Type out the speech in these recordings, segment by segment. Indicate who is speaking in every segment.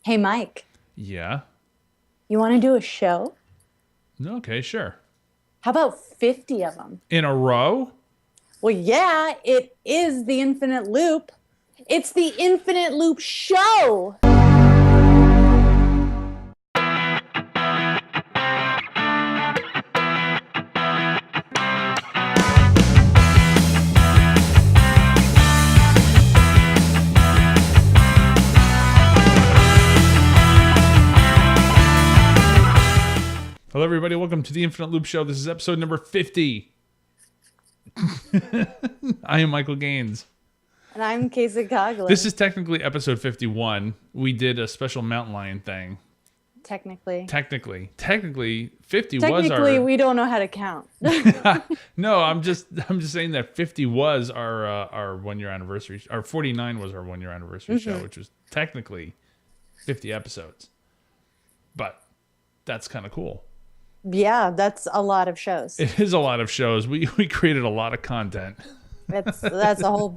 Speaker 1: Hey, Mike,
Speaker 2: Yeah.
Speaker 1: you want to do a show?
Speaker 2: Okay, sure.
Speaker 1: How about 50 of them?
Speaker 2: In a row?
Speaker 1: Well, yeah, it is the Infinite Loop. It's the Infinite Loop Show.
Speaker 2: Hello, everybody. Welcome to the Infinite Loop Show. This is episode number 50. I am Michael Gaines.
Speaker 1: And I'm Kacey Coughlin.
Speaker 2: This is technically episode 51. We did a special mountain lion thing.
Speaker 1: Technically.
Speaker 2: Technically, 50 was
Speaker 1: Technically,
Speaker 2: our.
Speaker 1: we don't know how to count.
Speaker 2: No, I'm just saying that 50 was our 1 year anniversary. Our 49 was our 1 year anniversary show, which was technically 50 episodes. But that's kind of cool.
Speaker 1: Yeah, that's a lot of shows.
Speaker 2: It is a lot of shows. We created a lot of content.
Speaker 1: That's a whole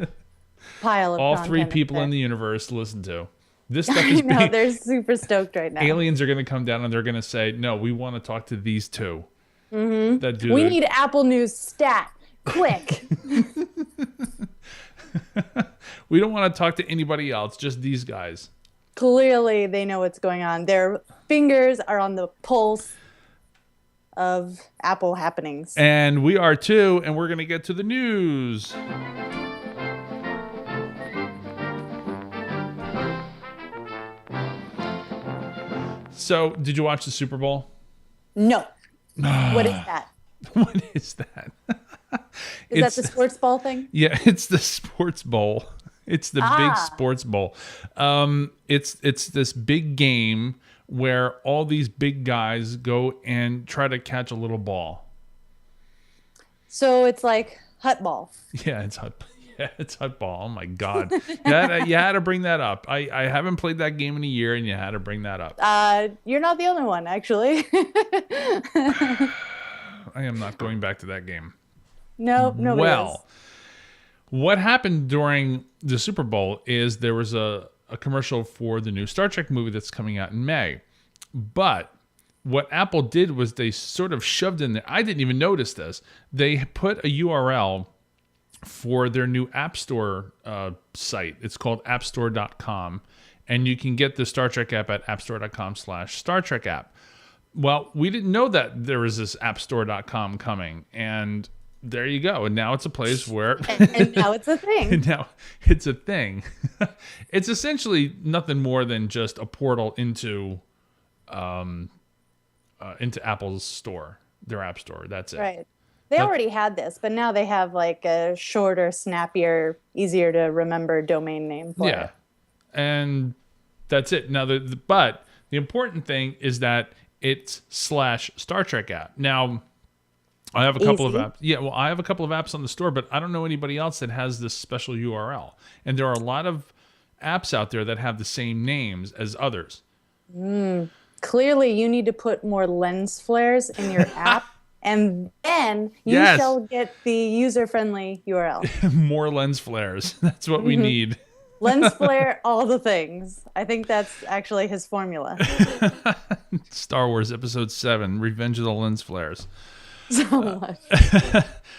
Speaker 1: pile of
Speaker 2: All
Speaker 1: content
Speaker 2: three
Speaker 1: up
Speaker 2: people
Speaker 1: there.
Speaker 2: in the universe listen to. This stuff
Speaker 1: I
Speaker 2: is
Speaker 1: know,
Speaker 2: being.
Speaker 1: they're super stoked right now.
Speaker 2: Aliens are going to come down and they're going to say, "No, we want to talk to these two." That do
Speaker 1: We
Speaker 2: it.
Speaker 1: need Apple News stat. Quick.
Speaker 2: We don't want to talk to anybody else. Just these guys.
Speaker 1: Clearly, they know what's going on. Their fingers are on the pulse of Apple happenings.
Speaker 2: And we are too. And we're going to get to the news. So, did you watch the Super Bowl?
Speaker 1: No. What is that?
Speaker 2: What is that?
Speaker 1: Is that the sports ball thing?
Speaker 2: Yeah, it's the sports bowl. It's the big
Speaker 1: Ah.
Speaker 2: sports bowl. It's this big game where all these big guys go and try to catch a little ball.
Speaker 1: So it's like hut ball.
Speaker 2: Yeah, it's hot. Yeah, it's hot ball. Oh my god, you had to bring that up. I haven't played that game in a year, and you had to bring that up.
Speaker 1: You're not the only one, actually.
Speaker 2: I am not going back to that game.
Speaker 1: No, nobody
Speaker 2: Well, what happened during the Super Bowl is there was a commercial for the new Star Trek movie that's coming out in May. But what Apple did was they sort of shoved in there. I didn't even notice this. They put a URL for their new App Store site. It's called appstore.com. And you can get the Star Trek app at appstore.com/Star Trek app. Well, we didn't know that there was this appstore.com coming. And there you go. And now it's a place where...
Speaker 1: and now it's a thing.
Speaker 2: And now it's a thing. It's essentially nothing more than just a portal into Apple's store, their app store. That's it.
Speaker 1: Right. They already had this, but now they have like a shorter, snappier, easier to remember domain name for
Speaker 2: Yeah.
Speaker 1: it.
Speaker 2: And that's it. Now, but the important thing is that it's /Star Trek app. Now, I have a couple of
Speaker 1: Easy.
Speaker 2: apps. Yeah, well, I have a couple of apps on the store, but I don't know anybody else that has this special URL. And there are a lot of apps out there that have the same names as others.
Speaker 1: Clearly, you need to put more lens flares in your app, and then you
Speaker 2: Yes.
Speaker 1: shall get the user-friendly URL.
Speaker 2: More lens flares. That's what we need.
Speaker 1: Lens flare, all the things. I think that's actually his formula.
Speaker 2: Star Wars Episode 7, Revenge of the Lens Flares.
Speaker 1: So much.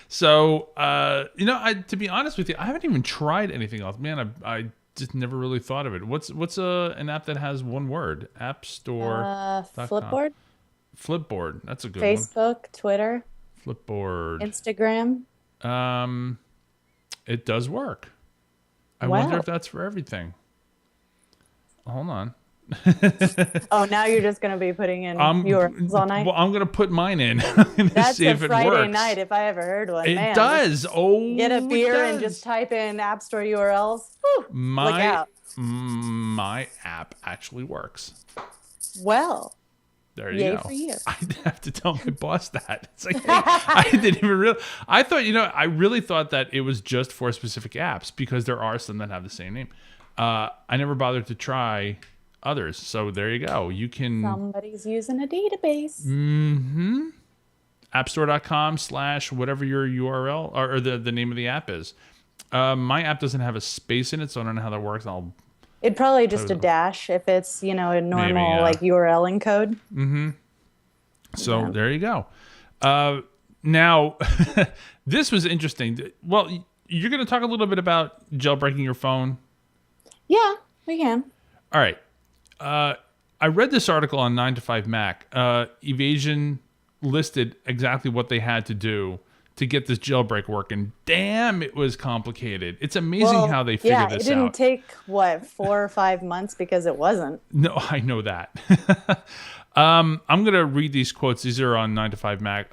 Speaker 2: So, to be honest with you, I haven't even tried anything else. Man, I just never really thought of it. What's an app that has one word? App Store.
Speaker 1: Flipboard,
Speaker 2: Flipboard. That's a good
Speaker 1: Facebook, Twitter,
Speaker 2: one. Flipboard.
Speaker 1: Instagram.
Speaker 2: It does work. I
Speaker 1: Wow.
Speaker 2: wonder if that's for everything. Hold on.
Speaker 1: Oh, now you're just going to be putting in URLs all night?
Speaker 2: Well, I'm going to put mine in. I'm going to
Speaker 1: That's
Speaker 2: see
Speaker 1: a
Speaker 2: if it
Speaker 1: Friday
Speaker 2: works.
Speaker 1: night if I ever heard one.
Speaker 2: It
Speaker 1: Man,
Speaker 2: does. Oh,
Speaker 1: get a beer
Speaker 2: it
Speaker 1: and
Speaker 2: does.
Speaker 1: just type in App Store URLs. Whew, look
Speaker 2: My
Speaker 1: out.
Speaker 2: my app actually works.
Speaker 1: Well,
Speaker 2: There you
Speaker 1: yay
Speaker 2: go.
Speaker 1: for you.
Speaker 2: I'd have to tell my boss that. It's like, hey, I didn't even realize. I thought, I really thought that it was just for specific apps because there are some that have the same name. I never bothered to try others. So there you go. You can
Speaker 1: Somebody's using a database.
Speaker 2: appstore.com / whatever your URL or the name of the app is. My app doesn't have a space in it, so I don't know how that works. I'll
Speaker 1: It'd probably just a dash if it's, you know, a
Speaker 2: Maybe,
Speaker 1: normal
Speaker 2: yeah.
Speaker 1: like URL encode.
Speaker 2: So
Speaker 1: Yeah.
Speaker 2: there you go. Now, this was interesting. Well, you're going to talk a little bit about jailbreaking your phone.
Speaker 1: Yeah, we can.
Speaker 2: All right. I read this article on 9 to 5 Mac. Evasion listed exactly what they had to do to get this jailbreak working. Damn, it was complicated. It's amazing how they figured this
Speaker 1: it didn't
Speaker 2: out.
Speaker 1: take, what, 4 or 5 months because it wasn't.
Speaker 2: No, I know that. I'm going to read these quotes. These are on 9 to 5 Mac.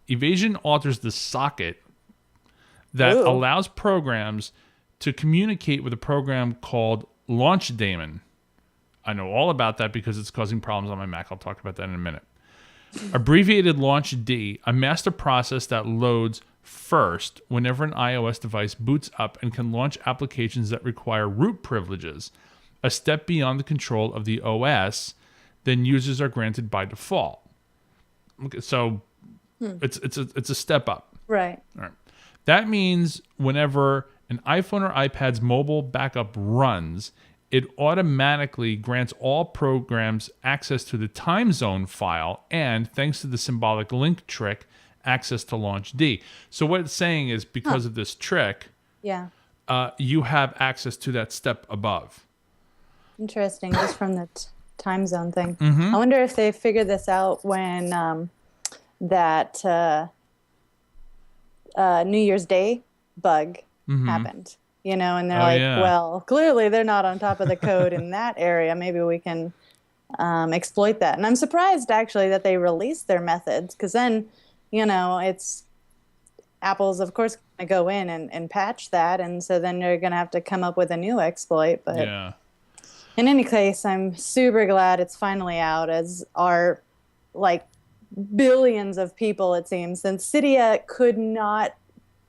Speaker 2: Evasion alters the socket that
Speaker 1: Ooh.
Speaker 2: allows programs to communicate with a program called Launch Daemon. I know all about that because it's causing problems on my Mac. I'll talk about that in a minute. Abbreviated Launch D, a master process that loads first whenever an iOS device boots up and can launch applications that require root privileges, a step beyond the control of the OS than users are granted by default. Okay, so it's a step up.
Speaker 1: Right.
Speaker 2: All right. That means whenever an iPhone or iPad's mobile backup runs, it automatically grants all programs access to the time zone file and, thanks to the symbolic link trick, access to Launch D. So what it's saying is because of this trick,
Speaker 1: Yeah.
Speaker 2: you have access to that step above.
Speaker 1: Interesting. Just from the time zone thing. I wonder if they figured this out when that New Year's Day bug happened. You know, and they're well, clearly they're not on top of the code in that area. Maybe we can exploit that. And I'm surprised, actually, that they released their methods, because then, you know, it's Apple's, of course, going to go in and patch that. And so then they're going to have to come up with a new exploit. But in any case, I'm super glad it's finally out, as are like billions of people, it seems, since Cydia could not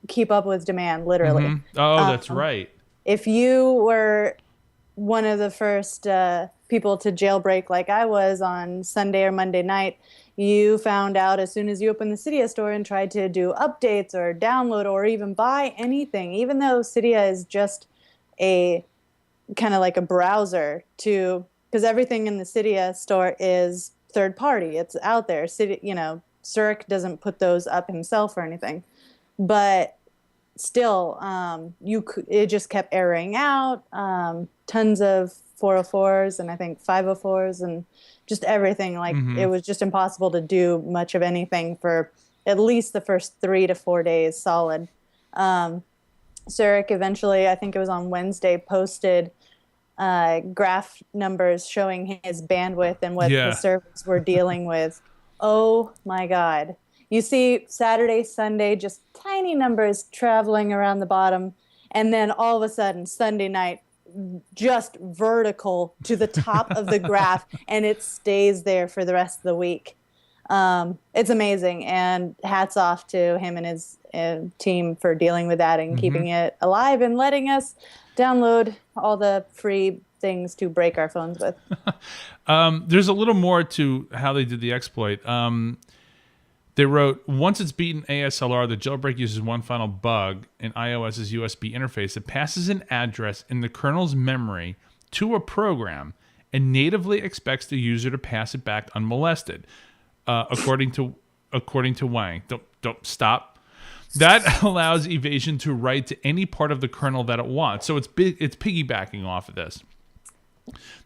Speaker 1: keep up with demand, literally.
Speaker 2: Oh, that's right.
Speaker 1: If you were one of the first people to jailbreak like I was on Sunday or Monday night, you found out as soon as you opened the Cydia store and tried to do updates or download or even buy anything, even though Cydia is just a kind of like a browser to, because everything in the Cydia store is third party. It's out there. Cydia, you know, Zurich doesn't put those up himself or anything. But still, it just kept erroring out. Tons of 404s and I think 504s and just everything. Like it was just impossible to do much of anything for at least the first 3 to 4 days solid. Zurich eventually, I think it was on Wednesday, posted graph numbers showing his bandwidth and what the servers were dealing with. Oh my God. You see Saturday, Sunday, just tiny numbers traveling around the bottom. And then all of a sudden, Sunday night, just vertical to the top of the graph. And it stays there for the rest of the week. It's amazing. And hats off to him and his team for dealing with that and keeping it alive and letting us download all the free things to break our phones with.
Speaker 2: There's a little more to how they did the exploit. They wrote, once it's beaten ASLR, the jailbreak uses one final bug in iOS's USB interface that passes an address in the kernel's memory to a program and natively expects the user to pass it back unmolested. According to Wang. Don't stop. That allows Evasion to write to any part of the kernel that it wants. So it's piggybacking off of this.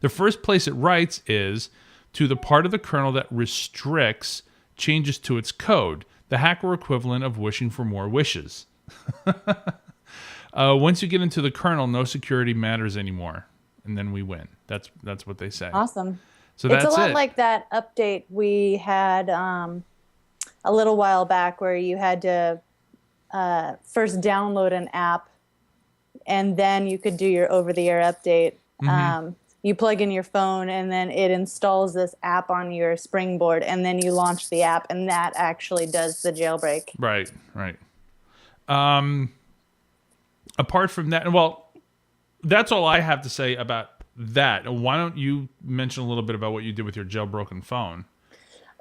Speaker 2: The first place it writes is to the part of the kernel that restricts changes to its code, the hacker equivalent of wishing for more wishes. Once you get into the kernel, no security matters anymore, and then we win. That's what they say.
Speaker 1: Awesome.
Speaker 2: So that's
Speaker 1: it's a lot like that update we had a little while back where you had to first download an app and then you could do your over-the-air update. You plug in your phone and then it installs this app on your Springboard and then you launch the app and that actually does the jailbreak.
Speaker 2: Right. Apart from that, well, that's all I have to say about that. Why don't you mention a little bit about what you did with your jailbroken phone?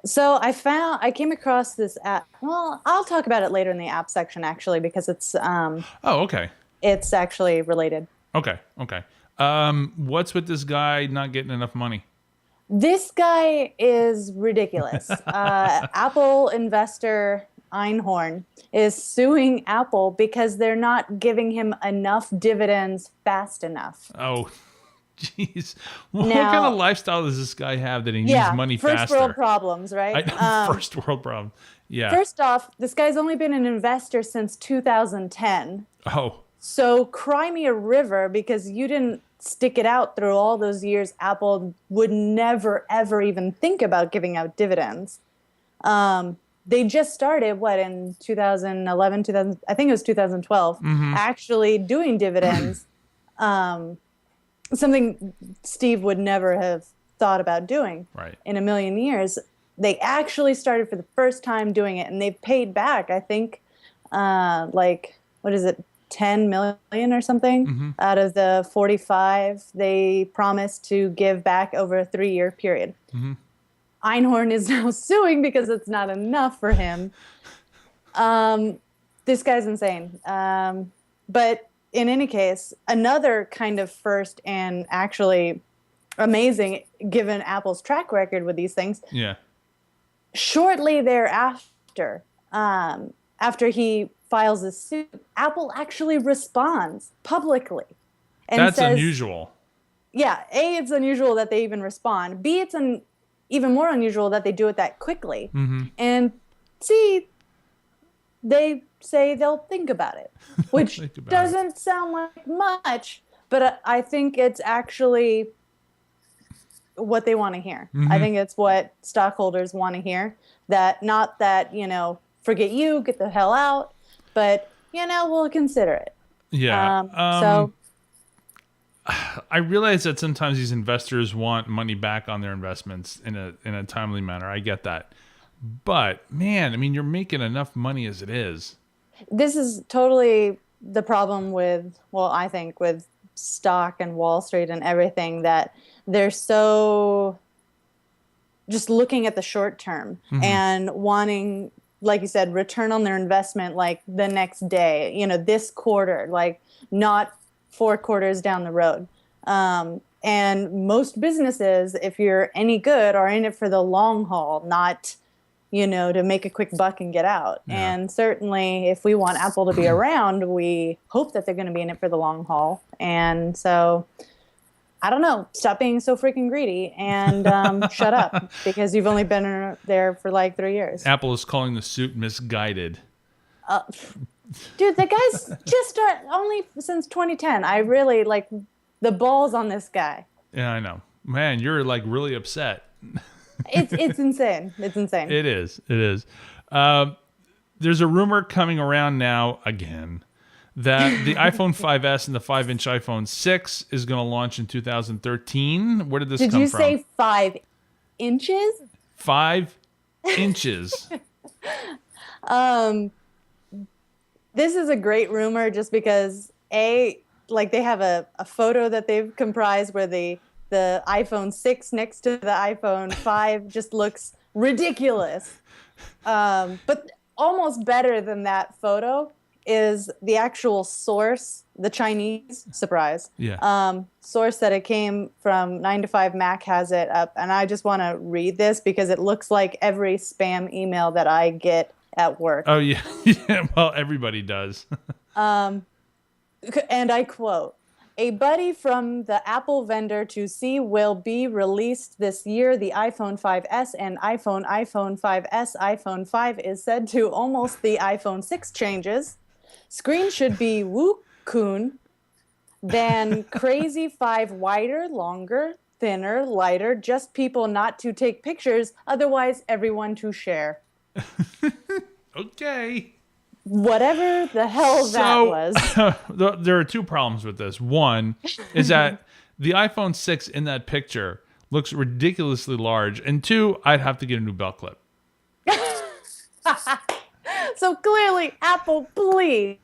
Speaker 1: So I came across this app. Well, I'll talk about it later in the app section actually because it's
Speaker 2: okay.
Speaker 1: It's actually related.
Speaker 2: Okay. Okay. What's with this guy not getting enough money?
Speaker 1: This guy is ridiculous. Apple investor Einhorn is suing Apple because they're not giving him enough dividends fast enough.
Speaker 2: Oh, jeez. What kind of
Speaker 1: Now,
Speaker 2: lifestyle does this guy have that he needs
Speaker 1: yeah,
Speaker 2: money
Speaker 1: first world
Speaker 2: faster?
Speaker 1: problems, right?
Speaker 2: First world problem. Yeah.
Speaker 1: First off, this guy's only been an investor since 2010.
Speaker 2: Oh,
Speaker 1: So cry me a river because you didn't stick it out through all those years. Apple would never, ever even think about giving out dividends. They just started, what, in 2011, 2000, I think it was 2012, actually doing dividends. Something Steve would never have thought about doing
Speaker 2: right.
Speaker 1: in a million years. They actually started for the first time doing it, and they've paid back, I think, like, what is it, 10 million or something out of the 45 they promised to give back over a 3-year period. Einhorn is now suing because it's not enough for him. This guy's insane. But in any case, another kind of first and actually amazing, given Apple's track record with these things.
Speaker 2: Yeah.
Speaker 1: Shortly thereafter, after he files a suit, Apple actually responds publicly and
Speaker 2: That's
Speaker 1: says,
Speaker 2: unusual.
Speaker 1: Yeah, A, it's unusual that they even respond. B, it's even more unusual that they do it that quickly. And C, they say they'll think about it, which doesn't sound like much, but I think it's actually what they want to hear. I think it's what stockholders want to hear. That not that, forget you, get the hell out, but, we'll consider it.
Speaker 2: Yeah.
Speaker 1: So
Speaker 2: I realize that sometimes these investors want money back on their investments in a timely manner. I get that. But, man, I mean, you're making enough money as it is.
Speaker 1: This is totally the problem with, well, I think with stock and Wall Street and everything, that they're so just looking at the short term and wanting, like you said, return on their investment like the next day, this quarter, like not 4 quarters down the road. And most businesses, if you're any good, are in it for the long haul, not, to make a quick buck and get out.
Speaker 2: Yeah.
Speaker 1: And certainly if we want Apple to be around, we hope that they're going to be in it for the long haul. And so, I don't know, stop being so freaking greedy and shut up, because you've only been there for like 3 years.
Speaker 2: Apple is calling the suit misguided.
Speaker 1: Dude, the guy's just only since 2010. I really like the balls on this guy.
Speaker 2: Yeah, I know. Man, you're like really upset.
Speaker 1: It's insane. It's insane.
Speaker 2: It is. It is. There's a rumor coming around now again that the iPhone 5S and the 5-inch iPhone 6 is going to launch in 2013. Where did this come from?
Speaker 1: Did you say 5 inches?
Speaker 2: 5 inches.
Speaker 1: This is a great rumor just because they have a photo that they've comprised where the iPhone 6 next to the iPhone 5 just looks ridiculous. But almost better than that photo is the actual source, the Chinese, surprise, source that it came from. 9to5Mac has it up, and I just want to read this because it looks like every spam email that I get at work.
Speaker 2: Oh, yeah. Yeah, well, everybody does.
Speaker 1: And I quote, "A buddy from the Apple vendor to see will be released this year. The iPhone 5S and iPhone 5S, iPhone 5 is said to almost the iPhone 6 changes. Screen should be Woo-Kun, then Crazy 5 wider, longer, thinner, lighter, just people not to take pictures, otherwise everyone to share."
Speaker 2: Okay.
Speaker 1: Whatever the hell that was.
Speaker 2: There are 2 problems with this. One is that the iPhone 6 in that picture looks ridiculously large. And 2, I'd have to get a new belt clip.
Speaker 1: So clearly, Apple, please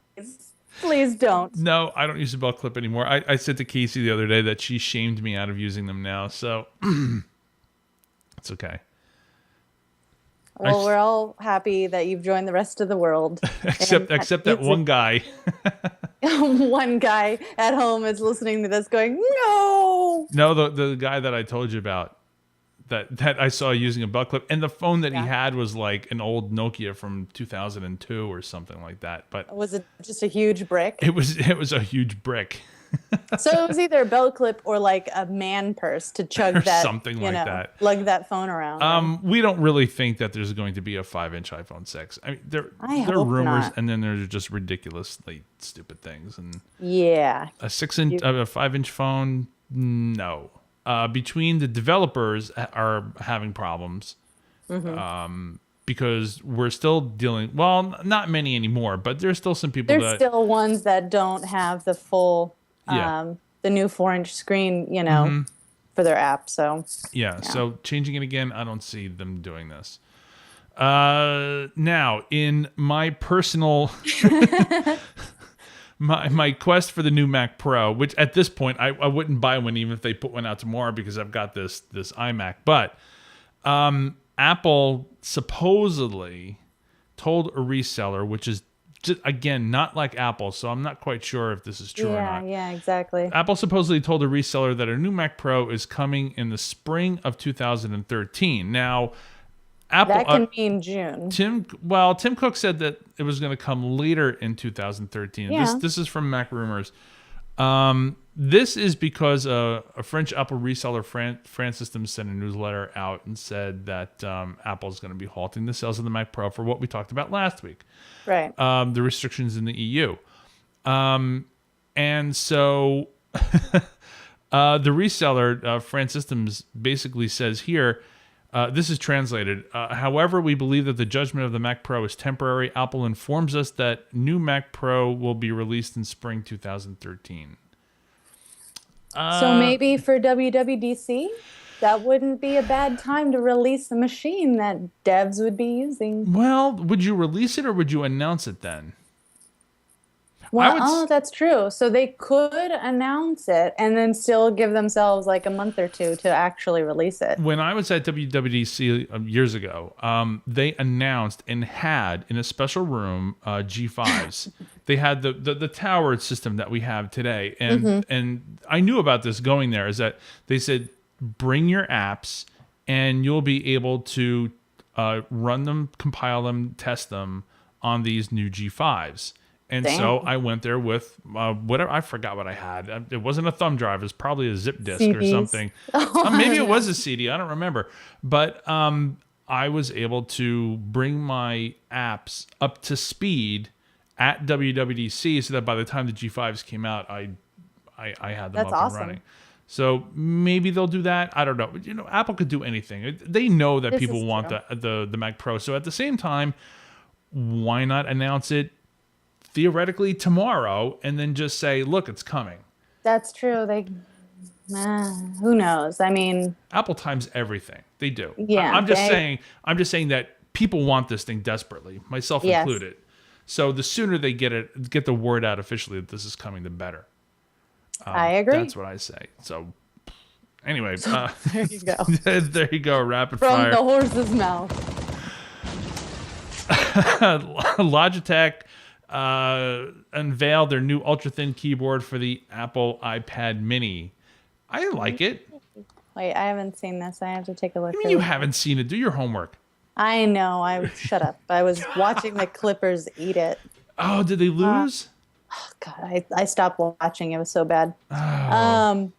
Speaker 1: don't.
Speaker 2: No, I don't use a belt clip anymore. I said to Kacey the other day that she shamed me out of using them now. So it's okay.
Speaker 1: Well, we're all happy that you've joined the rest of the world.
Speaker 2: except that one guy.
Speaker 1: One guy at home is listening to this going, no.
Speaker 2: No, the guy that I told you about that I saw using a butt clip, and the phone that he
Speaker 1: Yeah.
Speaker 2: had was like an old Nokia from 2002 or something like that. But
Speaker 1: Was it just a huge brick?
Speaker 2: it was a huge brick.
Speaker 1: So it was either a belt clip or like a man purse to chug
Speaker 2: Or
Speaker 1: that,
Speaker 2: something like that.
Speaker 1: lug that phone around.
Speaker 2: We don't really think that there's going to be a 5-inch iPhone 6. I mean, there are
Speaker 1: hope
Speaker 2: rumors,
Speaker 1: not.
Speaker 2: and then there's just ridiculously stupid things. And
Speaker 1: Yeah.
Speaker 2: a 5-inch phone, no. Between the developers are having problems, because we're still dealing. Well, not many anymore, but there's still some people.
Speaker 1: There's still ones that don't have the full,
Speaker 2: Yeah.
Speaker 1: the new 4-inch screen, for their app. So
Speaker 2: Yeah, so changing it again, I don't see them doing this. Now, in my personal my quest for the new Mac Pro, which at this point I wouldn't buy one even if they put one out tomorrow because I've got this iMac, but Apple supposedly told a reseller, which is just, again, not like Apple, so I'm not quite sure if this is true or not.
Speaker 1: Yeah, exactly.
Speaker 2: Apple supposedly told a reseller that a new Mac Pro is coming in the spring of 2013. Now, Apple
Speaker 1: That can mean June.
Speaker 2: Tim Cook said that it was going to come later in 2013.
Speaker 1: Yeah.
Speaker 2: This is from Mac Rumors. This is because a French Apple reseller, France Systems, sent a newsletter out and said that Apple is going to be halting the sales of the Mac Pro for what we talked about last week.
Speaker 1: Right.
Speaker 2: The restrictions in the EU. And so the reseller, France Systems, basically says here, this is translated. However, we believe that the judgment of the Mac Pro is temporary. Apple informs us that new Mac Pro will be released in spring 2013.
Speaker 1: So maybe for WWDC, that wouldn't be a bad time to release a machine that devs would be using.
Speaker 2: Well, would you release it or would you announce it then?
Speaker 1: Well, that's true. So they could announce it and then still give themselves like a month or two to actually release it.
Speaker 2: When I was at WWDC years ago, they announced and had in a special room G5s. They had the tower system that we have today, and I knew about this going there. Is that they said bring your apps and you'll be able to run them, compile them, test them on these new G5s. And so I went there with whatever. I forgot what I had. It wasn't a thumb drive. It was probably a zip disk or something. Maybe it was a CD. I don't remember. But I was able to bring my apps up to speed at WWDC so that by the time the G5s came out, I had them up and running. So maybe they'll do that. I don't know. Apple could do anything. They know that people want the Mac Pro. So at the same time, why not announce it theoretically tomorrow and then just say, look, it's coming?
Speaker 1: That's true. Who knows? I mean,
Speaker 2: Apple times everything. They do.
Speaker 1: Yeah.
Speaker 2: I'm just saying that people want this thing desperately, myself included. So the sooner they get the word out officially that this is coming, the better.
Speaker 1: I agree.
Speaker 2: That's what I say. So anyway,
Speaker 1: there you go.
Speaker 2: There you go. Rapid
Speaker 1: From
Speaker 2: fire.
Speaker 1: the horse's mouth.
Speaker 2: Logitech unveiled their new ultra-thin keyboard for the Apple iPad Mini. I like it.
Speaker 1: Wait, I haven't seen this. I have to take a look.
Speaker 2: I mean, you haven't seen it. Do your homework.
Speaker 1: I know. Shut up. I was watching the Clippers eat it.
Speaker 2: Oh, did they lose?
Speaker 1: God, I stopped watching. It was so bad.
Speaker 2: Oh.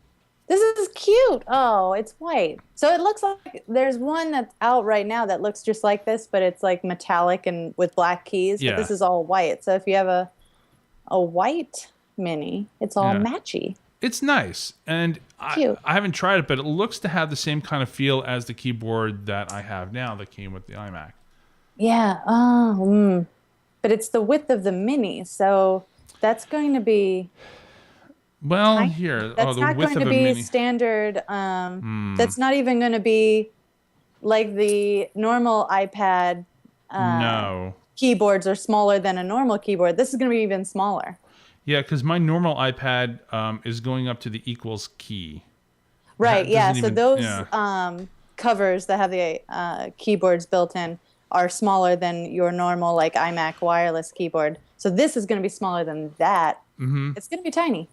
Speaker 1: This is cute. Oh, it's white. So it looks like there's one that's out right now that looks just like this, but it's like metallic and with black keys.
Speaker 2: Yeah.
Speaker 1: But this is all white. So if you have a white Mini, it's all matchy.
Speaker 2: It's nice. And I haven't tried it, but it looks to have the same kind of feel as the keyboard that I have now that came with the iMac.
Speaker 1: Yeah. But it's the width of the Mini. So that's going to be...
Speaker 2: Well, here,
Speaker 1: that's
Speaker 2: the
Speaker 1: not
Speaker 2: width
Speaker 1: going
Speaker 2: of
Speaker 1: to
Speaker 2: a
Speaker 1: be
Speaker 2: mini.
Speaker 1: standard. That's not even going to be like the normal iPad.
Speaker 2: No.
Speaker 1: Keyboards are smaller than a normal keyboard. This is going to be even smaller.
Speaker 2: Yeah, because my normal iPad is going up to the equals key.
Speaker 1: Right. Yeah. So those
Speaker 2: yeah.
Speaker 1: Covers that have the keyboards built in are smaller than your normal like iMac wireless keyboard. So this is going to be smaller than that. It's going to be tiny.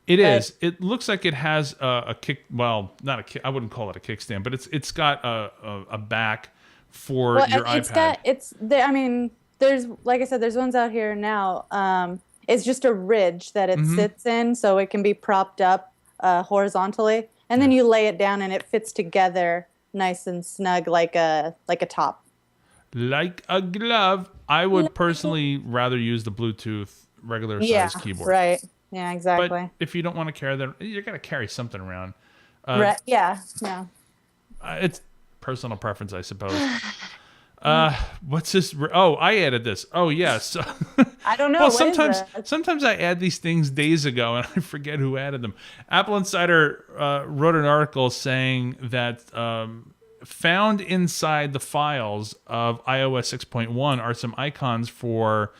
Speaker 2: It
Speaker 1: But
Speaker 2: is. It looks like it has a kick. Well, not a kick. I wouldn't call it a kickstand, but it's got a back for
Speaker 1: well,
Speaker 2: your
Speaker 1: it's
Speaker 2: iPad.
Speaker 1: got it's there. I mean, there's like I said, there's ones out here now. It's just a ridge that it sits in, so it can be propped up horizontally, and then you lay it down, and it fits together nice and snug, like a top.
Speaker 2: Like a glove. I would personally rather use the Bluetooth regular
Speaker 1: Yeah,
Speaker 2: size keyboard.
Speaker 1: right. Yeah, exactly.
Speaker 2: But if you don't want to carry that, you're gonna carry something around.
Speaker 1: Right. Yeah. Yeah.
Speaker 2: It's personal preference, I suppose. What's this? Oh, I added this. Oh, yeah. So,
Speaker 1: I don't know.
Speaker 2: well,
Speaker 1: What is that?
Speaker 2: sometimes I add these things days ago and I forget who added them. Apple Insider wrote an article saying that found inside the files of iOS 6.1 are some icons for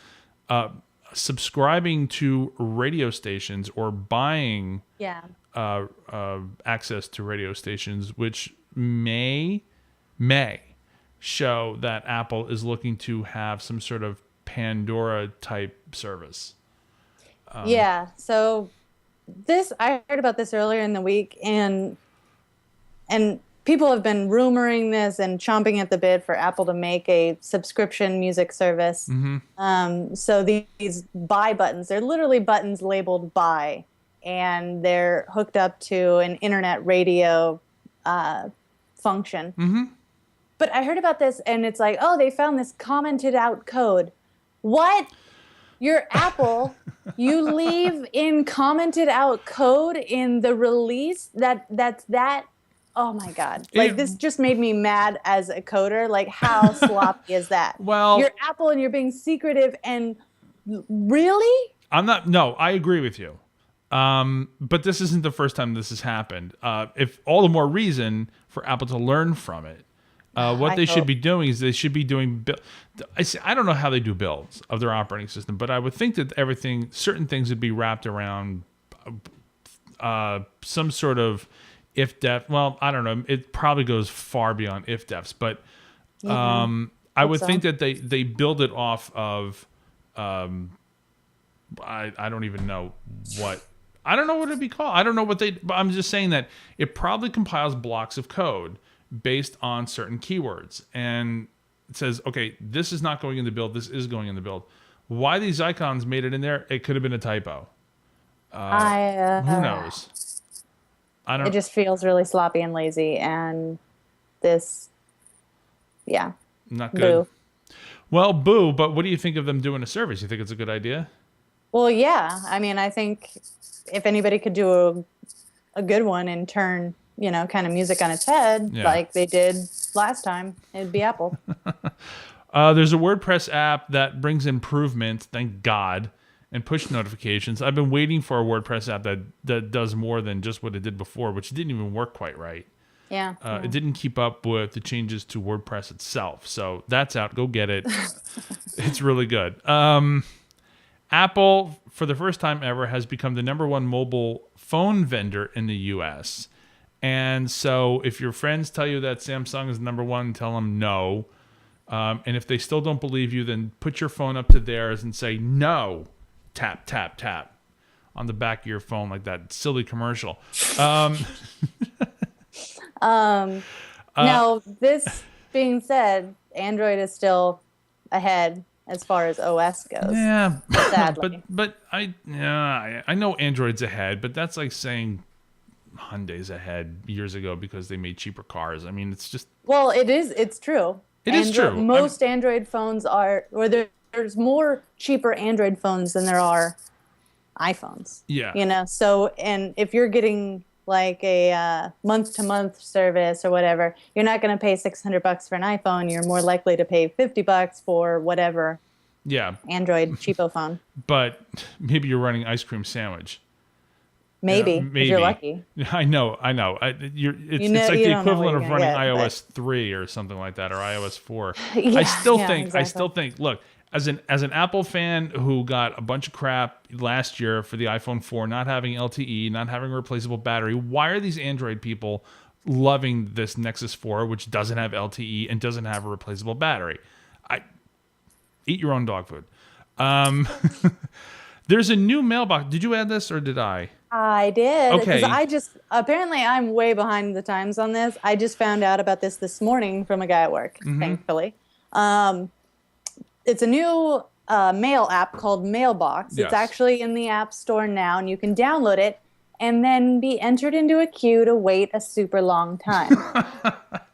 Speaker 2: subscribing to radio stations or buying
Speaker 1: Yeah.
Speaker 2: access to radio stations, which may show that Apple is looking to have some sort of Pandora type service.
Speaker 1: Yeah. So I heard about this earlier in the week, and people have been rumoring this and chomping at the bit for Apple to make a subscription music service. So these buy buttons, they're literally buttons labeled buy, and they're hooked up to an internet radio function. But I heard about this, and it's like, oh, they found this commented out code. What? You're Apple. You leave in commented out code in the release? That's that? Oh my God. Like, this just made me mad as a coder. Like, how sloppy is that?
Speaker 2: Well,
Speaker 1: you're Apple and you're being secretive, and really?
Speaker 2: No, I agree with you. But this isn't the first time this has happened. If all the more reason for Apple to learn from it. What they should be doing is they should be doing. I don't know how they do builds of their operating system, but I would think that certain things would be wrapped around some sort of if-def. Well, I don't know. It probably goes far beyond if-defs, but I would think that they build it off of. I don't even know what. I don't know what it'd be called. I don't know what but I'm just saying that it probably compiles blocks of code based on certain keywords, and it says, okay, this is not going in the build, this is going in the build. Why these icons made it in there? It could have been a typo. Who knows? I don't.
Speaker 1: It just feels really sloppy and lazy, and
Speaker 2: Not good.
Speaker 1: Boo.
Speaker 2: Well, boo. But what do you think of them doing a service? You think it's a good idea?
Speaker 1: Well, yeah. I mean, I think if anybody could do a good one and turn, kind of music on its head, like they did last time, it'd be Apple.
Speaker 2: There's a WordPress app that brings improvement, thank God, and push notifications. I've been waiting for a WordPress app that does more than just what it did before, which didn't even work quite right.
Speaker 1: Yeah.
Speaker 2: It didn't keep up with the changes to WordPress itself. So that's out. Go get it. It's really good. Apple, for the first time ever, has become the #1 mobile phone vendor in the U.S., and so if your friends tell you that Samsung is #1, tell them no. And if they still don't believe you, then put your phone up to theirs and say no. Tap, tap, tap on the back of your phone like that silly commercial.
Speaker 1: Now, this being said, Android is still ahead as far as OS goes.
Speaker 2: Yeah,
Speaker 1: sadly.
Speaker 2: but I know Android's ahead, but that's like saying Hyundai's ahead years ago because they made cheaper cars. I mean, it's just...
Speaker 1: Well, it's true.
Speaker 2: It is true.
Speaker 1: Most Android phones there's more cheaper Android phones than there are iPhones.
Speaker 2: Yeah.
Speaker 1: So, and if you're getting like a month-to-month service or whatever, you're not going to pay $600 for an iPhone. You're more likely to pay $50 for whatever Android cheapo phone.
Speaker 2: But maybe you're running ice cream sandwich.
Speaker 1: Maybe,
Speaker 2: if
Speaker 1: you're lucky.
Speaker 2: I know. It's like the equivalent of running iOS 3 or something like that, or iOS 4. I still think. Look, as an Apple fan who got a bunch of crap last year for the iPhone 4 not having LTE, not having a replaceable battery, why are these Android people loving this Nexus 4, which doesn't have LTE and doesn't have a replaceable battery? Eat your own dog food. There's a new mailbox. Did you add this or did I?
Speaker 1: I did because
Speaker 2: Okay.
Speaker 1: I just apparently I'm way behind the times on this. I just found out about this morning from a guy at work, thankfully. Um, it's a new mail app called Mailbox. It's
Speaker 2: Yes.
Speaker 1: actually in the App Store now, and you can download it and then be entered into a queue to wait a super long time.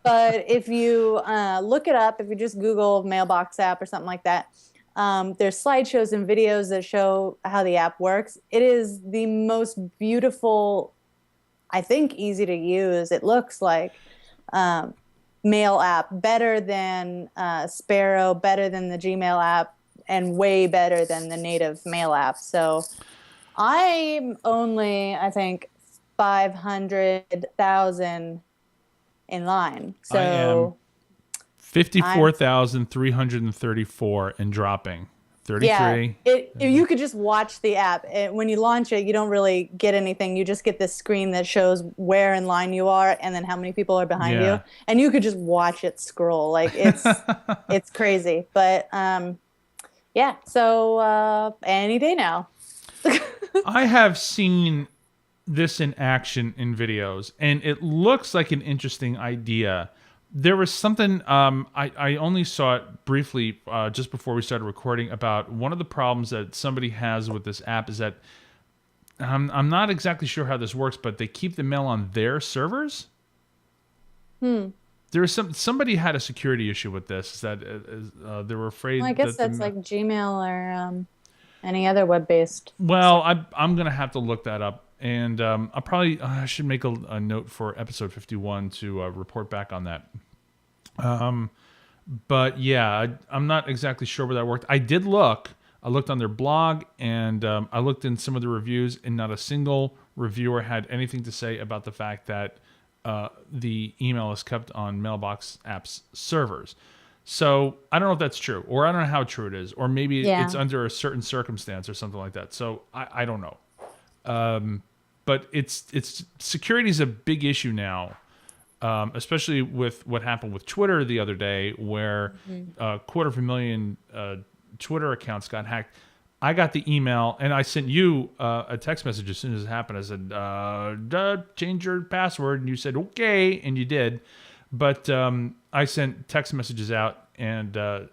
Speaker 1: But if you look it up, if you just Google Mailbox app or something like that, there's slideshows and videos that show how the app works. It is the most beautiful, I think, easy to use. It looks like mail app, better than Sparrow, better than the Gmail app, and way better than the native mail app. So I'm only, I think, 500,000 in line.
Speaker 2: I am
Speaker 1: So I'm
Speaker 2: 54,334 and dropping.
Speaker 1: yeah,
Speaker 2: 33.
Speaker 1: if you could just watch the app. When you launch it, you don't really get anything. You just get this screen that shows where in line you are and then how many people are behind
Speaker 2: Yeah.
Speaker 1: you. And you could just watch it scroll. Like it's crazy. But yeah, so any day now.
Speaker 2: I have seen this in action in videos, and it looks like an interesting idea. There was something I only saw it briefly just before we started recording about one of the problems that somebody has with this app is that I'm not exactly sure how this works, but they keep the mail on their servers. There was somebody had a security issue with this. Is that they were afraid.
Speaker 1: Well, I guess
Speaker 2: that
Speaker 1: that's like Gmail or any other web-based.
Speaker 2: Well, I'm gonna have to look that up, and I should make a note for episode 51 to report back on that. But yeah, I'm not exactly sure where that worked. I did look. I looked on their blog, and I looked in some of the reviews, and not a single reviewer had anything to say about the fact that the email is kept on Mailbox app's servers. So I don't know if that's true, or I don't know how true it is, or maybe it's under a certain circumstance or something like that. So I don't know. But it's security is a big issue now, especially with what happened with Twitter the other day, where 250,000 Twitter accounts got hacked. I got the email, and I sent you a text message as soon as it happened. I said, change your password, and you said, okay, and you did. But I sent text messages out and to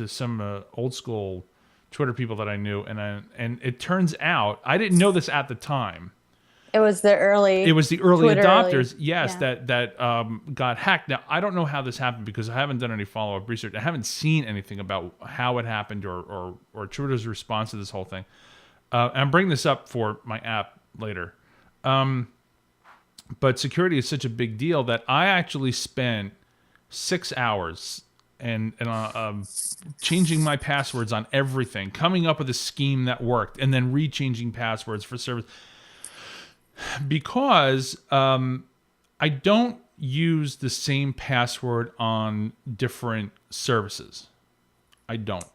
Speaker 2: some old school Twitter people that I knew, and it turns out I didn't know this at the time.
Speaker 1: It was the early Twitter
Speaker 2: adopters,
Speaker 1: early,
Speaker 2: yes,
Speaker 1: yeah.
Speaker 2: that got hacked. Now I don't know how this happened because I haven't done any follow up research. I haven't seen anything about how it happened or Twitter's response to this whole thing. And I'm bringing this up for my app later. But security is such a big deal that I actually spent 6 hours and changing my passwords on everything, coming up with a scheme that worked, and then rechanging passwords for service. Because I don't use the same password on different services. I don't.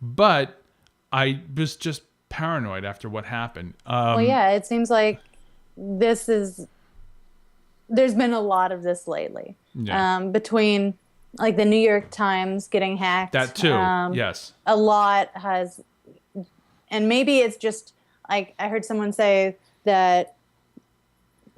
Speaker 2: But I was just paranoid after what happened.
Speaker 1: Well, yeah, it seems like there's been a lot of this lately.
Speaker 2: Yeah.
Speaker 1: Between like the New York Times getting hacked.
Speaker 2: That too, yes.
Speaker 1: A lot has, and maybe it's just like I heard someone say that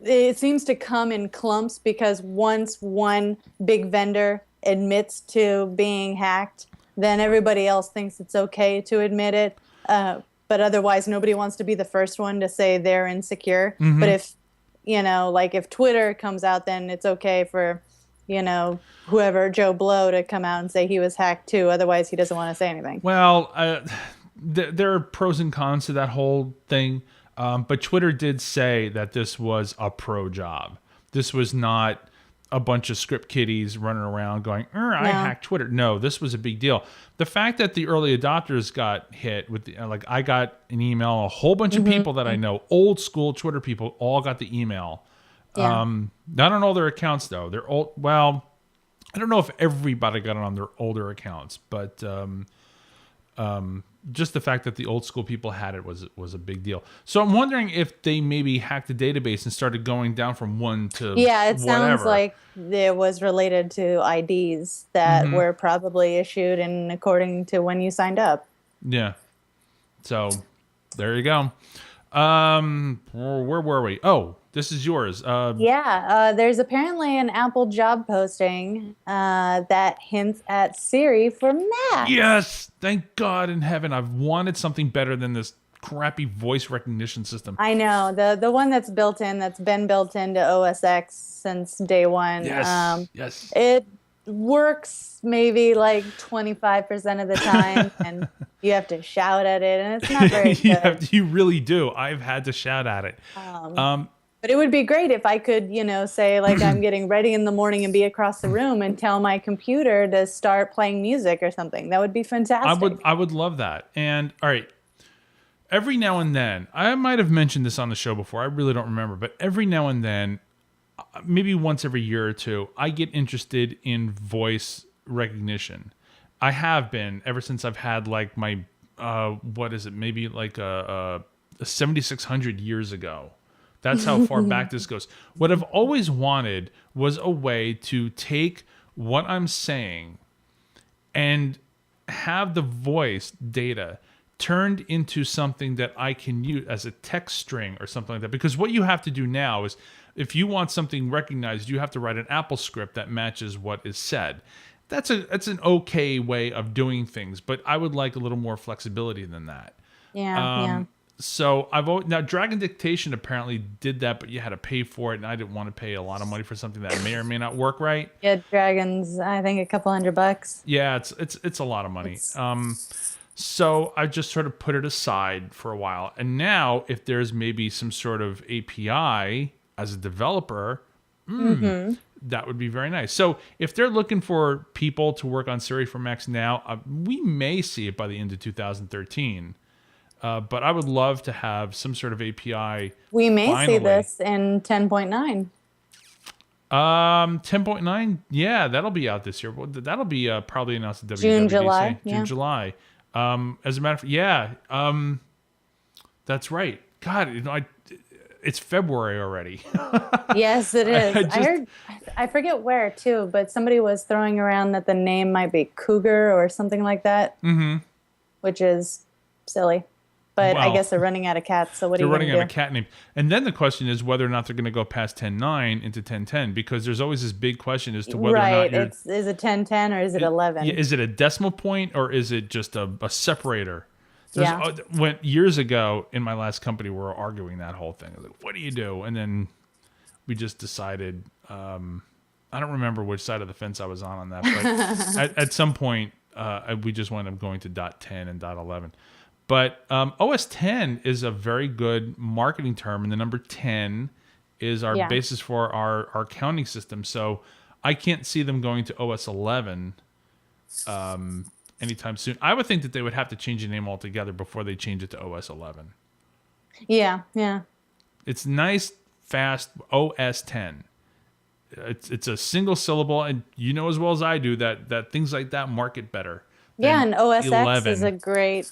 Speaker 1: it seems to come in clumps because once one big vendor admits to being hacked, then everybody else thinks it's okay to admit it. But otherwise, nobody wants to be the first one to say they're insecure.
Speaker 2: Mm-hmm.
Speaker 1: But if, like if Twitter comes out, then it's okay for, whoever, Joe Blow, to come out and say he was hacked too. Otherwise, he doesn't want to say anything.
Speaker 2: Well, there are pros and cons to that whole thing. But Twitter did say that this was a pro job. This was not a bunch of script kiddies running around going, I hacked Twitter. No, this was a big deal. The fact that the early adopters got hit with I got an email, a whole bunch of people that I know, old school Twitter people, all got the email.
Speaker 1: Yeah.
Speaker 2: Not on all their accounts though. They're old. Well, I don't know if everybody got it on their older accounts, but just the fact that the old school people had it was a big deal. So I'm wondering if they maybe hacked the database and started going down from one to
Speaker 1: it sounds
Speaker 2: whatever.
Speaker 1: like it was related to IDs that were probably issued and according to when you signed up.
Speaker 2: Yeah. So There you go. Where were we? Oh, this is yours.
Speaker 1: Yeah, there's apparently an Apple job posting that hints at Siri for Macs.
Speaker 2: Yes, thank God in heaven. I've wanted something better than this crappy voice recognition system.
Speaker 1: I know the one that's built in, that's been built into OS X since day one.
Speaker 2: Yes, yes.
Speaker 1: It works maybe like 25% of the time, and you have to shout at it, and it's not very good.
Speaker 2: You really do. I've had to shout at it.
Speaker 1: But it would be great if I could, say like I'm getting ready in the morning and be across the room and tell my computer to start playing music or something. That would be fantastic.
Speaker 2: I would love that. And all right, every now and then, I might have mentioned this on the show before. I really don't remember, but every now and then, maybe once every year or two, I get interested in voice recognition. I have been ever since I've had like my what is it? Maybe like a 7,600 years ago. That's how far back this goes. What I've always wanted was a way to take what I'm saying and have the voice data turned into something that I can use as a text string or something like that. Because what you have to do now is, if you want something recognized, you have to write an Apple script that matches what is said. That's an okay way of doing things, but I would like a little more flexibility than that.
Speaker 1: Yeah.
Speaker 2: So now Dragon Dictation apparently did that, but you had to pay for it, and I didn't want to pay a lot of money for something that may or may not work right.
Speaker 1: Yeah, Dragons, I think a couple $100.
Speaker 2: Yeah, it's a lot of money. So I just sort of put it aside for a while, and now if there's maybe some sort of API as a developer, that would be very nice. So if they're looking for people to work on Siri for Macs now, we may see it by the end of 2013. But I would love to have some sort of API.
Speaker 1: We may
Speaker 2: finally.
Speaker 1: see this in 10.9.
Speaker 2: 10.9, yeah, that'll be out this year. That'll be probably announced at WWDC.
Speaker 1: June, July.
Speaker 2: June, July. As a matter of fact, yeah, that's right. God, it's February already.
Speaker 1: Yes, it is. I heard, I forget where too, but somebody was throwing around that the name might be Cougar or something like that, which is silly. But I guess they're running out of cats, so what are you going to do?
Speaker 2: They're running out of cat names. And then the question is whether or not they're going to go past 10.9 into 10.10, because there's always this big question as to whether or not you're...
Speaker 1: Is it 10.10 or is it 11?
Speaker 2: Is it a decimal point or is it just a separator? Years ago in my last company, we were arguing that whole thing. I was like, what do you do? And then we just decided, I don't remember which side of the fence I was on that, but at some point, we just wound up going to .10 and .11. But OS 10 is a very good marketing term, and the number 10 is our basis for our counting system. So I can't see them going to OS 11 anytime soon. I would think that they would have to change the name altogether before they change it to OS 11.
Speaker 1: Yeah.
Speaker 2: It's nice, fast OS 10. It's a single syllable, and you know as well as I do that things like that market better.
Speaker 1: Yeah, and OS X is a great,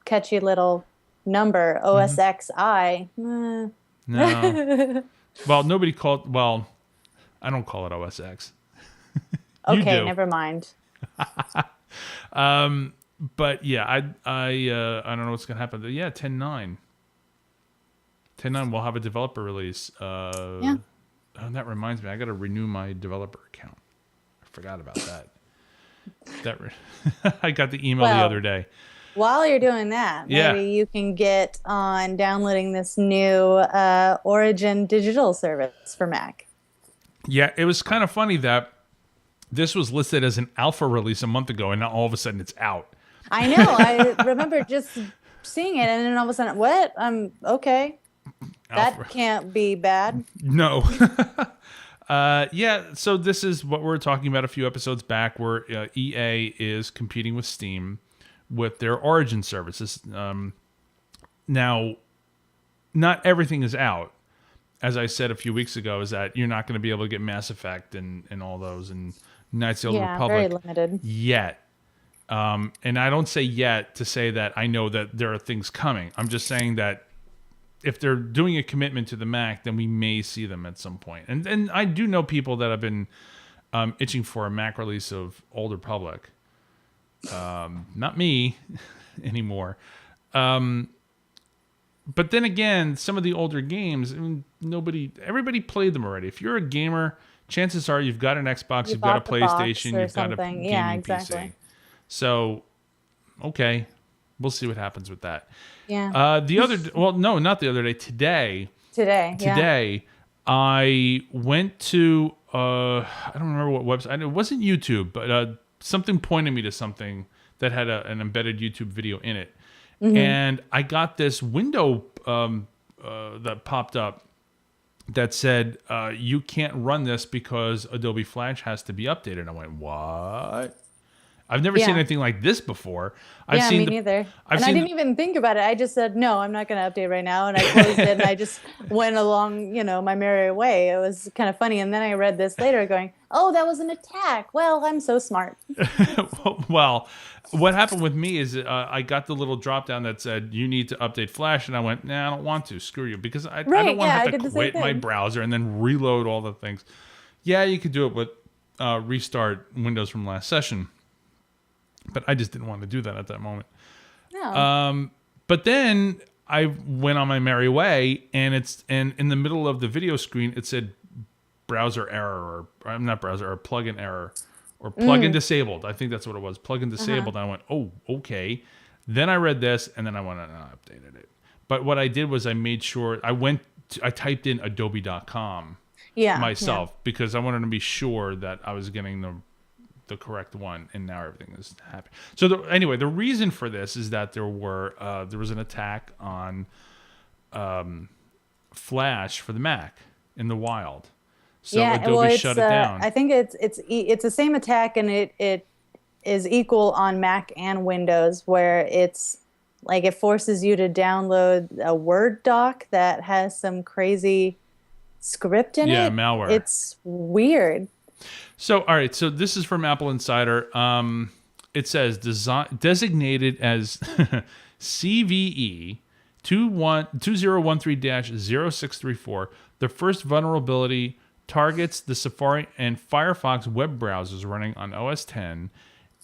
Speaker 1: catchy little number. OS XI.
Speaker 2: No. Well, I don't call it OS X.
Speaker 1: Okay, never mind.
Speaker 2: But yeah, I don't know what's gonna happen. But yeah, 10.9. 10.9 we'll have a developer release. Oh, that reminds me, I got to renew my developer account. I forgot about that. I got the email the other day.
Speaker 1: While you're doing that, maybe you can get on downloading this new Origin digital service for Mac.
Speaker 2: Yeah, it was kind of funny that this was listed as an alpha release a month ago, and now all of a sudden it's out. I
Speaker 1: know. I remember just seeing it, and then all of a sudden, what? Okay. Alpha. That can't be bad.
Speaker 2: No. So this is what we were talking about a few episodes back, where EA is competing with Steam with their Origin services. Now, not everything is out. As I said a few weeks ago, is that you're not going to be able to get Mass Effect and all those and Knights of the Old Republic.
Speaker 1: Very limited.
Speaker 2: Yet. And I don't say yet to say that I know that there are things coming. I'm just saying that if they're doing a commitment to the Mac, then we may see them at some point. And I do know people that have been itching for a Mac release of Old Republic. Not me anymore. But then again, some of the older games, I mean, everybody played them already. If you're a gamer, chances are you've got an Xbox,
Speaker 1: You
Speaker 2: you've got a
Speaker 1: bought the box
Speaker 2: PlayStation,
Speaker 1: or
Speaker 2: you've got a
Speaker 1: something. Yeah,
Speaker 2: gaming
Speaker 1: exactly.
Speaker 2: PC. So, okay, we'll see what happens with that.
Speaker 1: Yeah.
Speaker 2: No, not the other day.
Speaker 1: Today. Yeah.
Speaker 2: Today, I went to I don't remember what website. It wasn't YouTube, but something pointed me to something that had an embedded YouTube video in it, and I got this window that popped up that said you can't run this because Adobe Flash has to be updated. I went, what? I've never seen anything like this before.
Speaker 1: Me neither. I didn't even think about it. I just said, no, I'm not going to update right now. And I closed it and I just went along, my merry way. It was kind of funny. And then I read this later going, oh, that was an attack. Well, I'm so smart.
Speaker 2: Well, what happened with me is I got the little drop down that said, you need to update Flash. And I went, nah, I don't want to. Screw you. Because I don't want to have to quit my browser and then reload all the things. Yeah, you could do it with restart Windows from last session. But I just didn't want to do that at that moment.
Speaker 1: No.
Speaker 2: But then I went on my merry way, and in the middle of the video screen, it said browser error, or not browser, or plugin error, or plugin disabled. I think that's what it was, plugin disabled. And I went, oh, okay. Then I read this, and then I went and I updated it. But what I did was I made sure, I typed in adobe.com myself because I wanted to be sure that I was getting the correct one, and now everything is happy. So anyway, the reason for this is that there was an attack on Flash for the Mac in the wild. So Adobe shut it down.
Speaker 1: I think it's the same attack, and it is equal on Mac and Windows, where it's like it forces you to download a Word doc that has some crazy script in it.
Speaker 2: Yeah, malware.
Speaker 1: It's weird.
Speaker 2: So, all right. So this is from Apple Insider. It says designated as CVE 2013-0634. The first vulnerability targets the Safari and Firefox web browsers running on OS X,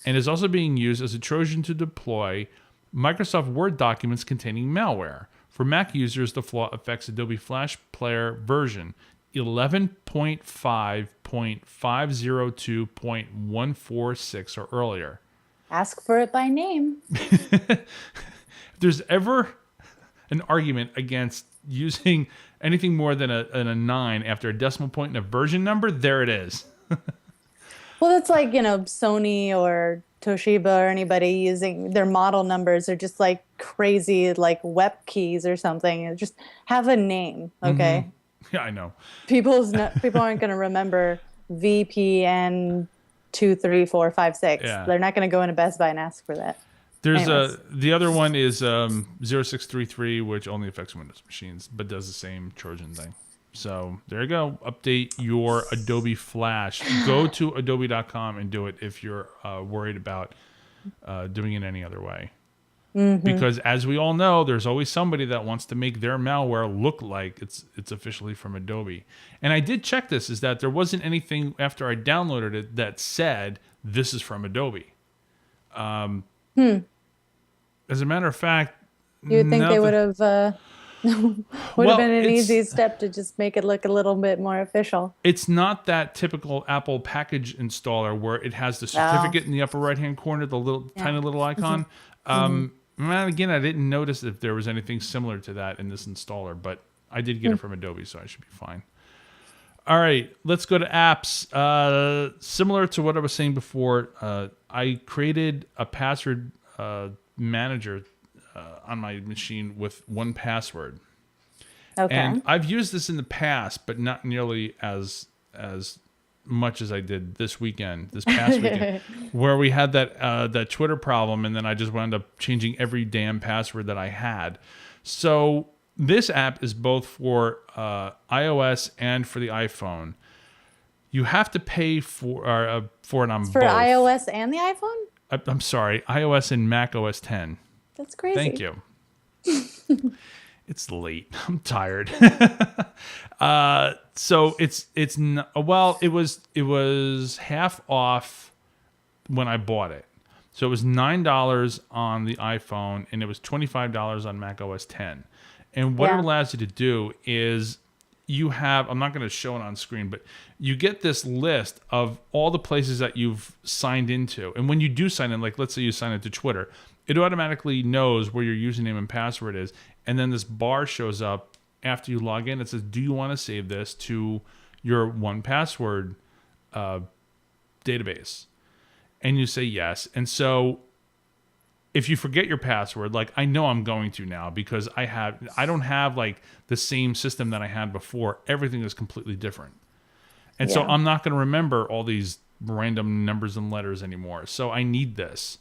Speaker 2: and is also being used as a Trojan to deploy Microsoft Word documents containing malware. For Mac users, the flaw affects Adobe Flash Player version 11.5.502.146 or earlier.
Speaker 1: Ask for it by name.
Speaker 2: If there's ever an argument against using anything more than a 9 after a decimal point and a version number, there it is.
Speaker 1: Well, it's like, Sony or Toshiba or anybody using their model numbers are just like crazy, like web keys or something. Just have a name, okay?
Speaker 2: Mm-hmm. Yeah, I know.
Speaker 1: People aren't going to remember VPN 23456.
Speaker 2: Yeah.
Speaker 1: They're not going to go into Best Buy and ask for that.
Speaker 2: There's the other one is 0633, which only affects Windows machines, but does the same Trojan thing. So there you go. Update your Adobe Flash. Go to adobe.com and do it if you're worried about doing it any other way. Mm-hmm. Because as we all know, there's always somebody that wants to make their malware look like it's officially from Adobe. And I did check this, is that there wasn't anything after I downloaded it that said this is from Adobe. As a matter of fact,
Speaker 1: you would think they would have been an easy step to just make it look a little bit more official.
Speaker 2: It's not that typical Apple package installer where it has the certificate in the upper right-hand corner, the tiny little icon. Again, I didn't notice if there was anything similar to that in this installer, but I did get it from Adobe, so I should be fine. All right, let's go to apps. Similar to what I was saying before, I created a password manager on my machine with 1Password.
Speaker 1: Okay.
Speaker 2: And I've used this in the past, but not nearly as much as I did this past weekend, where we had that Twitter problem, and then I just wound up changing every damn password that I had. So this app is both for iOS and for the iPhone. You have to pay for it on both.
Speaker 1: For iOS and the iPhone?
Speaker 2: I'm sorry, iOS and Mac OS X.
Speaker 1: That's crazy.
Speaker 2: Thank you. It's late. I'm tired. So it was half off when I bought it. So it was $9 on the iPhone, and it was $25 on Mac OS X. And what it allows you to do is you have, I'm not going to show it on screen, but you get this list of all the places that you've signed into. And when you do sign in, like let's say you sign into Twitter, it automatically knows where your username and password is. And then this bar shows up after you log in. It says, do you want to save this to your 1Password database? And you say yes. And so if you forget your password, like I know I'm going to now because I don't have like the same system that I had before. Everything is completely different. And so I'm not going to remember all these random numbers and letters anymore. So I need this.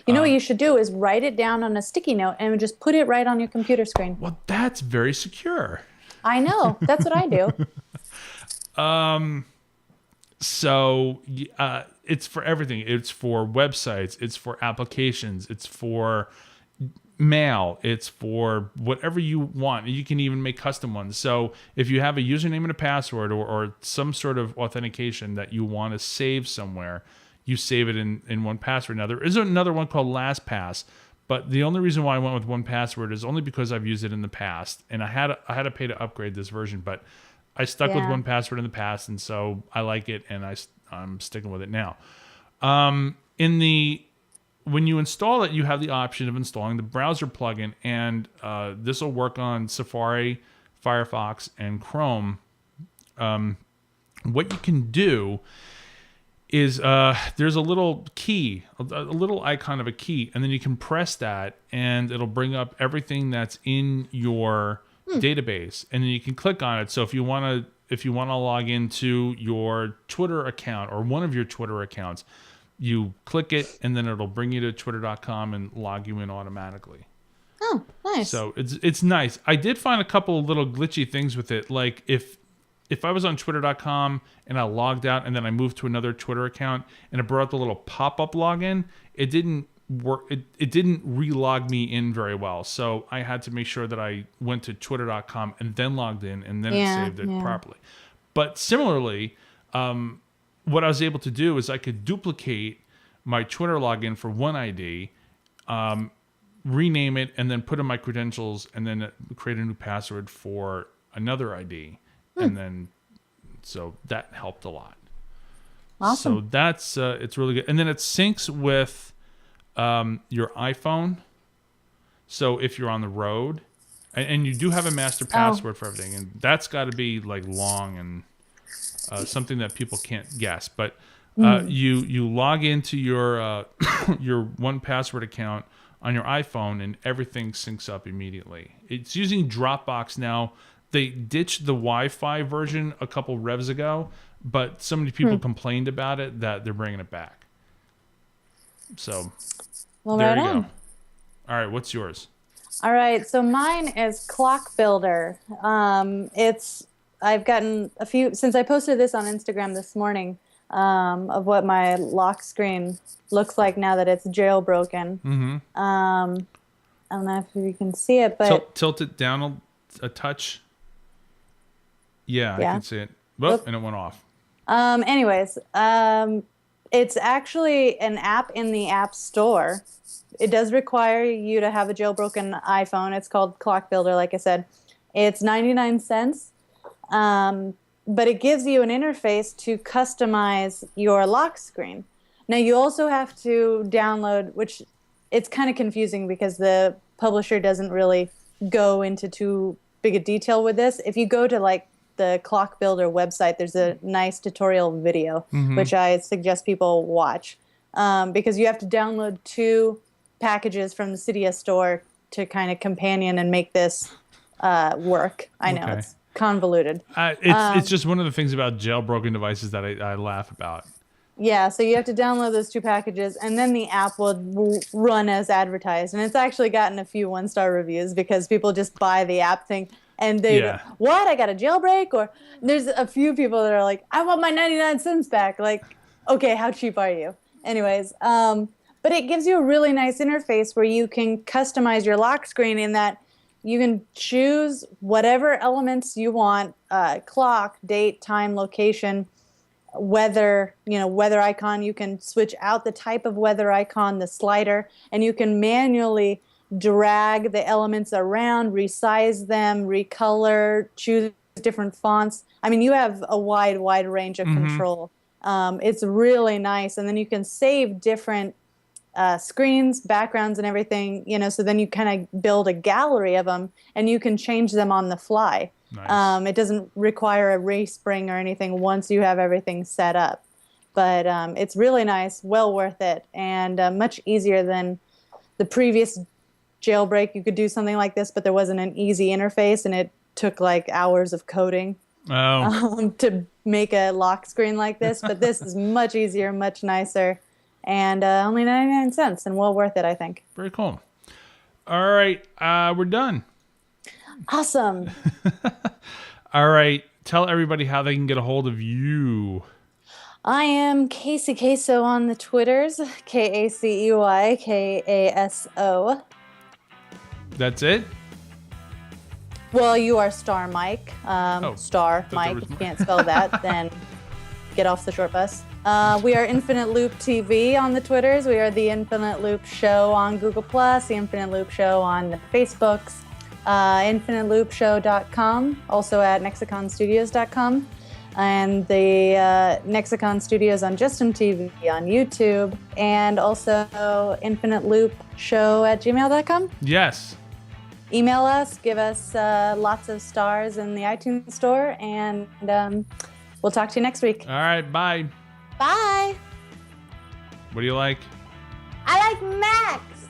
Speaker 1: You know what you should do is write it down on a sticky note and just put it right on your computer screen.
Speaker 2: Well, that's very secure.
Speaker 1: I know. That's what I do.
Speaker 2: So it's for everything. It's for websites. It's for applications. It's for mail. It's for whatever you want. You can even make custom ones. So if you have a username and a password or some sort of authentication that you want to save somewhere, you save it in 1Password. Now, there is another one called LastPass, but the only reason why I went with 1Password is only because I've used it in the past, and I had to pay to upgrade this version, but I stuck with 1Password in the past, and so I like it, and I'm sticking with it now. When you install it, you have the option of installing the browser plugin, and this will work on Safari, Firefox, and Chrome. What you can do is there's a little key, a little icon of a key, and then you can press that, and it'll bring up everything that's in your database, and then you can click on it. So if you want to log into your Twitter account or one of your Twitter accounts, you click it, and then it'll bring you to twitter.com and log you in automatically.
Speaker 1: Oh, nice.
Speaker 2: So it's nice. I did find a couple of little glitchy things with it, like if I was on twitter.com and I logged out and then I moved to another Twitter account and it brought up the little pop-up login, it didn't work. It didn't re-log me in very well. So I had to make sure that I went to twitter.com and then logged in, and then it saved it properly. But similarly, what I was able to do is I could duplicate my Twitter login for one ID, rename it, and then put in my credentials, and then create a new password for another ID. And then, so that helped a lot.
Speaker 1: Awesome.
Speaker 2: So that's, it's really good. And then it syncs with your iPhone. So if you're on the road, and you do have a master password for everything, and that's got to be like long and something that people can't guess. But you log into your your 1Password account on your iPhone, and everything syncs up immediately. It's using Dropbox now. They ditched the Wi-Fi version a couple revs ago, but so many people complained about it that they're bringing it back. So there you go. All right, what's yours?
Speaker 1: All right, so mine is Clock Builder. I've gotten a few since I posted this on Instagram this morning of what my lock screen looks like now that it's jailbroken.
Speaker 2: Mm-hmm.
Speaker 1: I don't know if you can see it, but
Speaker 2: tilt it down a touch. Yeah, I can see it. Whoop, and it went off.
Speaker 1: Anyways, it's actually an app in the App Store. It does require you to have a jailbroken iPhone. It's called Clock Builder, like I said. It's 99 cents, but it gives you an interface to customize your lock screen. Now, you also have to download, which it's kind of confusing because the publisher doesn't really go into too big a detail with this. If you go to like the Clock Builder website, there's a nice tutorial video, which I suggest people watch, because you have to download 2 packages from the Cydia store to kind of companion and make this work. I know it's convoluted.
Speaker 2: It's just one of the things about jailbroken devices that I laugh about.
Speaker 1: Yeah, so you have to download those 2 packages, and then the app will run as advertised. And it's actually gotten a few 1-star reviews because people just buy the app thing. And they go, what? I got a jailbreak? Or there's a few people that are like, I want my 99 cents back. Like, okay, how cheap are you? Anyways, but it gives you a really nice interface where you can customize your lock screen in that you can choose whatever elements you want, clock, date, time, location, weather, weather icon. You can switch out the type of weather icon, the slider, and you can manually drag the elements around, resize them, recolor, choose different fonts. I mean, you have a wide range of control. It's really nice. And then you can save different screens, backgrounds, and everything, so then you kind of build a gallery of them and you can change them on the fly.
Speaker 2: Nice.
Speaker 1: It doesn't require a erase spring or anything once you have everything set up. But it's really nice, well worth it, and much easier than the previous jailbreak. You could do something like this, but there wasn't an easy interface, and it took like hours of coding to make a lock screen like this. But this is much easier, much nicer, and only 99 cents, and well worth it, I think.
Speaker 2: Very cool. All right, we're done.
Speaker 1: Awesome.
Speaker 2: All right, tell everybody how they can get a hold of you.
Speaker 1: I am Kacey Kaso on the Twitters, KACEYKASO.
Speaker 2: That's it?
Speaker 1: Well, you are Star Mike. Star Mike. If you can't spell that, then get off the short bus. We are Infinite Loop TV on the Twitters. We are the Infinite Loop Show on Google+, the Infinite Loop Show on the Facebooks, infiniteloopshow.com, also at nexiconstudios.com, and the Nexicon Studios on Justin TV on YouTube, and also infiniteloopshow@gmail.com.
Speaker 2: Yes.
Speaker 1: Email us, give us lots of stars in the iTunes store, and we'll talk to you next week.
Speaker 2: All right, bye.
Speaker 1: Bye.
Speaker 2: What do you like?
Speaker 1: I like Max.